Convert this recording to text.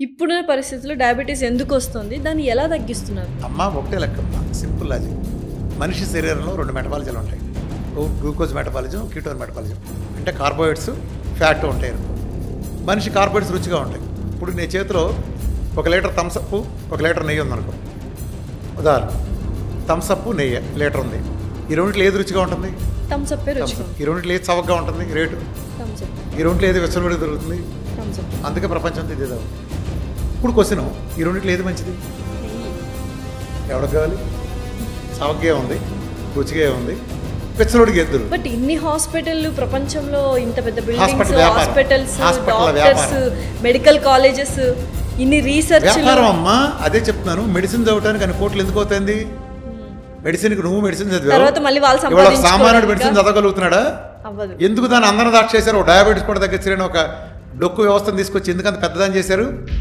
ఇప్పుడున్న పరిస్థితుల్లో డయాబెటీస్ ఎందుకు వస్తుంది, దాన్ని ఎలా తగ్గిస్తున్నారు? అమ్మ ఒకటే లెక్కమ్మ, సింపుల్ లాజిక్. మనిషి శరీరంలో 2 మెటబాలిజాలు ఉంటాయి. Glucose metabolism, ketone metabolism. అంటే కార్బోహైడ్రేట్స్, ఫ్యాట్ ఉంటాయి. మనిషి కార్బోహైడ్రేట్స్ రుచిగా ఉంటాయి. ఇప్పుడు నీ చేతిలో 1 లీటర్ థమ్సప్, 1 లీటర్ నెయ్యి ఉందనుకో. ఉదాహరణ, థమ్సప్ నెయ్యి లీటర్ ఉంది. ఈ రెండింటిలో ఏది రుచిగా ఉంటుంది? థమ్సప్. ఈ రెండింటిలో ఏది చవకగా ఉంటుంది రేటు? థమ్సప్. ఈ రెండింటిలో ఏది వెచ్చలబడి దొరుకుతుంది? థమ్సప్. అందుకే ప్రపంచం అంతా ఇదే. ఇప్పుడు క్వశ్చన్, ఈ రెండింటిలో ఏది మంచిది? ఎవరికి కావాలి? చవకగా ఉంది, రుచిగా ఉంది, వెచ్చలోడికి ఎద్దురు. బట్ ఇన్ని హాస్పిటల్ ప్రపంచంలో, ఇంత పెద్ద buildings, hospitals, hospital doctors, medical colleges, ఇన్ని రీసెర్చ్. వ్యాపారం అమ్మా, అదే చెప్తున్నాను. మెడిసిన్ చదవటానికి అన్ని కోట్లు ఎందుకు అవుతుంది? మెడిసిన్కి నువ్వు మెడిసిన్ చదివావు, సామాన్యుడు మెడిసిన్ చదవగలుగుతున్నాడా? ఎందుకు దాన్ని అందరం దాక్ష చేశారు? డయాబెటీస్ కూడా తగ్గించలేని ఒక డొక్కు వ్యవస్థను తీసుకొచ్చి ఎందుకంత పెద్దదాన్ని చేశారు?